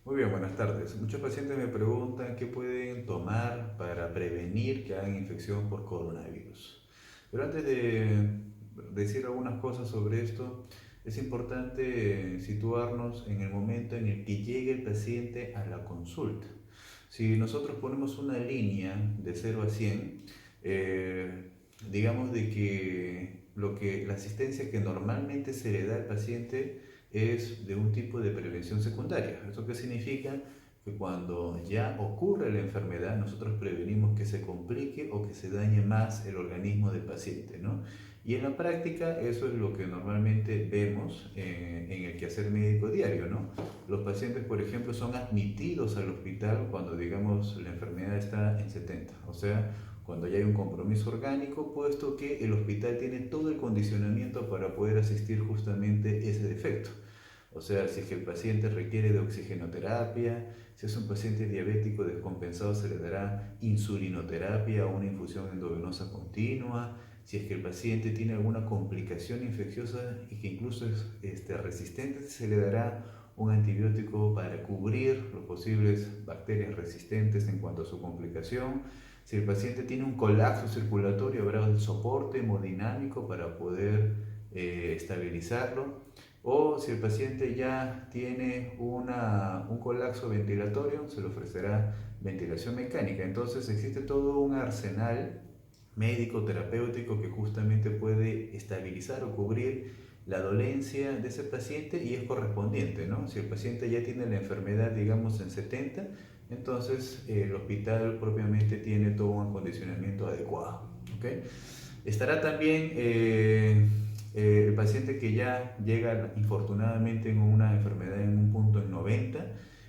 Muy bien, buenas tardes. Muchos pacientes me preguntan qué pueden tomar para prevenir que hagan infección por coronavirus. Pero antes de decir algunas cosas sobre esto, es importante situarnos en el momento en el que llegue el paciente a la consulta. Si nosotros ponemos una línea de 0 a 100, eh, digamos de que la asistencia que normalmente se le da al paciente es de un tipo de prevención secundaria. ¿Esto qué significa? Que cuando ya ocurre la enfermedad, nosotros prevenimos que se complique o que se dañe más el organismo del paciente, ¿no? Y en la práctica eso es lo que normalmente vemos en el quehacer médico diario, ¿no? Los pacientes, por ejemplo, son admitidos al hospital cuando, digamos, la enfermedad está en 70, o sea, cuando ya hay un compromiso orgánico, puesto que el hospital tiene todo el condicionamiento para poder asistir justamente ese defecto. O sea, si es que el paciente requiere de oxigenoterapia, si es un paciente diabético descompensado se le dará insulinoterapia o una infusión endovenosa continua. Si es que el paciente tiene alguna complicación infecciosa y que incluso es resistente, se le dará un antibiótico para cubrir las posibles bacterias resistentes en cuanto a su complicación. Si el paciente tiene un colapso circulatorio, habrá el soporte hemodinámico para poder estabilizarlo. O si el paciente ya tiene un colapso ventilatorio, se le ofrecerá ventilación mecánica. Entonces existe todo un arsenal médico terapéutico que justamente puede estabilizar o cubrir la dolencia de ese paciente y es correspondiente, ¿no? Si el paciente ya tiene la enfermedad, digamos, en 70, entonces el hospital propiamente tiene todo un acondicionamiento adecuado, ¿ok? Estará también el paciente que ya llega infortunadamente en una enfermedad en un punto en 90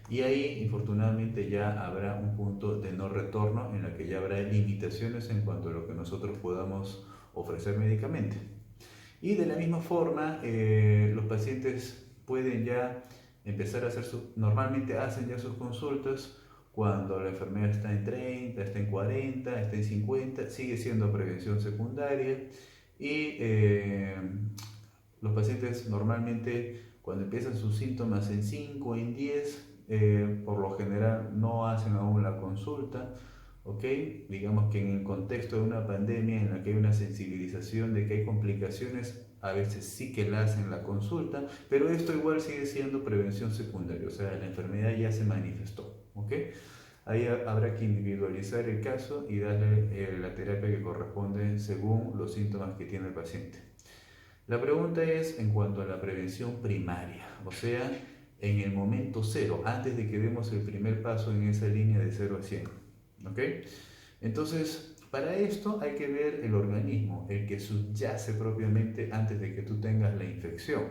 y ahí infortunadamente ya habrá un punto de no retorno en la que ya habrá limitaciones en cuanto a lo que nosotros podamos ofrecer médicamente. Y de la misma forma, los pacientes pueden ya empezar a hacer normalmente hacen ya sus consultas cuando la enfermedad está en 30, está en 40, está en 50, sigue siendo prevención secundaria y los pacientes normalmente cuando empiezan sus síntomas en 5, en 10, por lo general no hacen aún la consulta, ¿ok? Digamos que en el contexto de una pandemia en la que hay una sensibilización de que hay complicaciones, a veces sí que la hacen la consulta, pero esto igual sigue siendo prevención secundaria, o sea, la enfermedad ya se manifestó, ¿ok? Ahí habrá que individualizar el caso y darle la terapia que corresponde según los síntomas que tiene el paciente. La pregunta es en cuanto a la prevención primaria, o sea, en el momento cero, antes de que demos el primer paso en esa línea de 0 a 100. ¿Ok? Entonces, para esto hay que ver el organismo, el que subyace propiamente antes de que tú tengas la infección.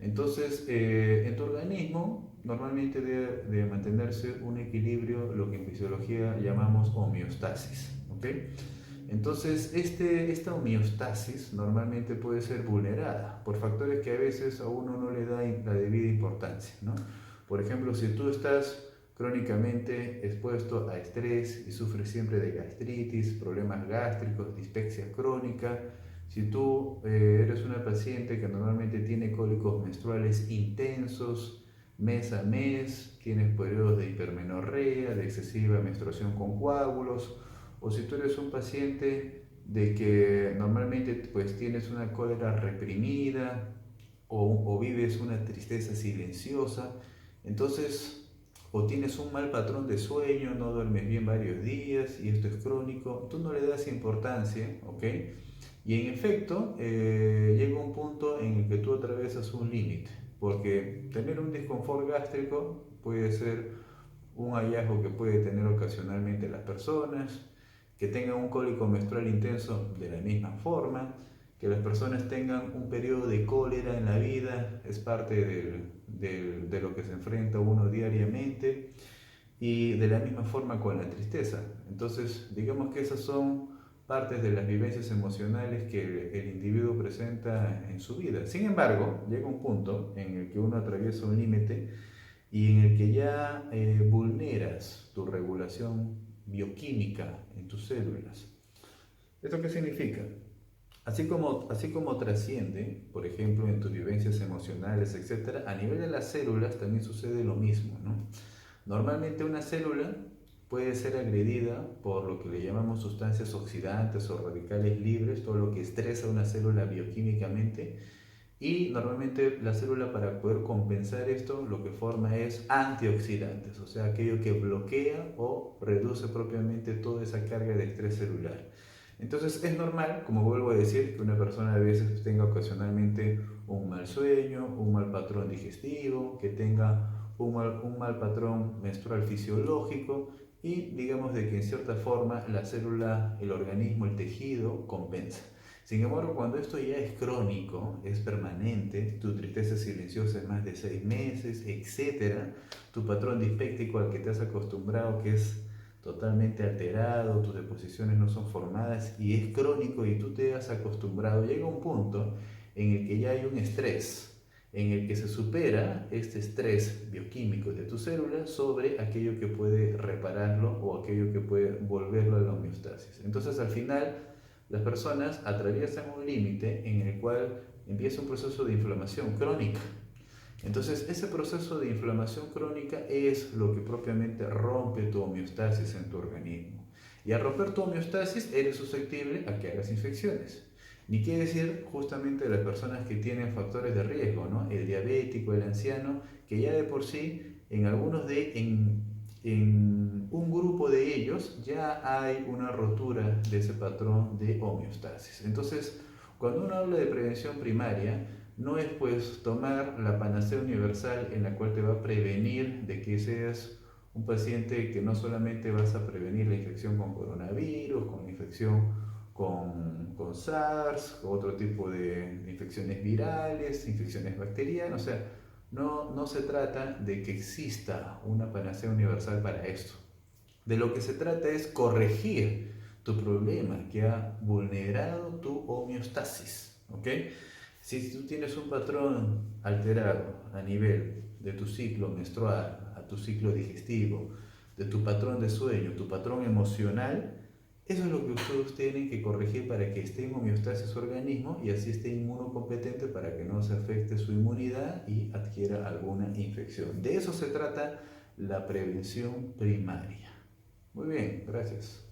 Entonces, en tu organismo normalmente debe mantenerse un equilibrio, lo que en fisiología llamamos homeostasis. ¿Ok? Entonces, esta homeostasis normalmente puede ser vulnerada por factores que a veces a uno no le da la debida importancia, ¿no? Por ejemplo, si tú estás crónicamente expuesto a estrés y sufres siempre de gastritis, problemas gástricos, dispepsia crónica, si tú eres una paciente que normalmente tiene cólicos menstruales intensos, mes a mes, tienes periodos de hipermenorrea, de excesiva menstruación con coágulos, o si tú eres un paciente de que normalmente pues tienes una cólera reprimida o vives una tristeza silenciosa, entonces o tienes un mal patrón de sueño, no duermes bien varios días y esto es crónico, tú no le das importancia, ¿ok? Y en efecto, llega un punto en el que tú atravesas un límite, porque tener un desconfort gástrico puede ser un hallazgo que puede tener ocasionalmente las personas, que tengan un cólico menstrual intenso de la misma forma, que las personas tengan un periodo de cólera en la vida, es parte de lo que se enfrenta uno diariamente, y de la misma forma con la tristeza. Entonces, digamos que esas son partes de las vivencias emocionales que el individuo presenta en su vida. Sin embargo, llega un punto en el que uno atraviesa un límite y en el que ya vulneras tu regulación bioquímica en tus células. ¿Esto qué significa? así como trasciende, por ejemplo, en tus vivencias emocionales, etcétera, a nivel de las células también sucede lo mismo, ¿no? Normalmente una célula puede ser agredida por lo que le llamamos sustancias oxidantes o radicales libres, todo lo que estresa a una célula bioquímicamente, y normalmente la célula, para poder compensar esto, lo que forma es antioxidantes, o sea, aquello que bloquea o reduce propiamente toda esa carga de estrés celular. Entonces es normal, como vuelvo a decir, que una persona a veces tenga ocasionalmente un mal sueño, un mal patrón digestivo, que tenga un mal patrón menstrual fisiológico, y digamos de que en cierta forma la célula, el organismo, el tejido compensa. Sin embargo, cuando esto ya es crónico, es permanente, tu tristeza silenciosa es más de 6 meses, etcétera, tu patrón dispéptico al que te has acostumbrado, que es totalmente alterado, tus deposiciones no son formadas y es crónico y tú te has acostumbrado, llega un punto en el que ya hay un estrés, en el que se supera este estrés bioquímico de tu célula sobre aquello que puede repararlo o aquello que puede volverlo a la homeostasis. Entonces, al final, las personas atraviesan un límite en el cual empieza un proceso de inflamación crónica. Entonces, ese proceso de inflamación crónica es lo que propiamente rompe tu homeostasis en tu organismo. Y al romper tu homeostasis, eres susceptible a que hagas infecciones. Ni qué decir justamente de las personas que tienen factores de riesgo, ¿no? El diabético, el anciano, que ya de por sí, en un grupo de ellos, ya hay una rotura de ese patrón de homeostasis. Entonces, cuando uno habla de prevención primaria, no es pues tomar la panacea universal en la cual te va a prevenir de que seas un paciente que no solamente vas a prevenir la infección con coronavirus, con la infección con SARS, con otro tipo de infecciones virales, infecciones bacterianas, o sea, no se trata de que exista una panacea universal para esto. De lo que se trata es corregir tu problema que ha vulnerado tu homeostasis, ¿ok? Si tú tienes un patrón alterado a nivel de tu ciclo menstrual, a tu ciclo digestivo, de tu patrón de sueño, tu patrón emocional, eso es lo que ustedes tienen que corregir para que esté en homeostasis su organismo y así esté inmunocompetente para que no se afecte su inmunidad y adquiera alguna infección. De eso se trata la prevención primaria. Muy bien, gracias.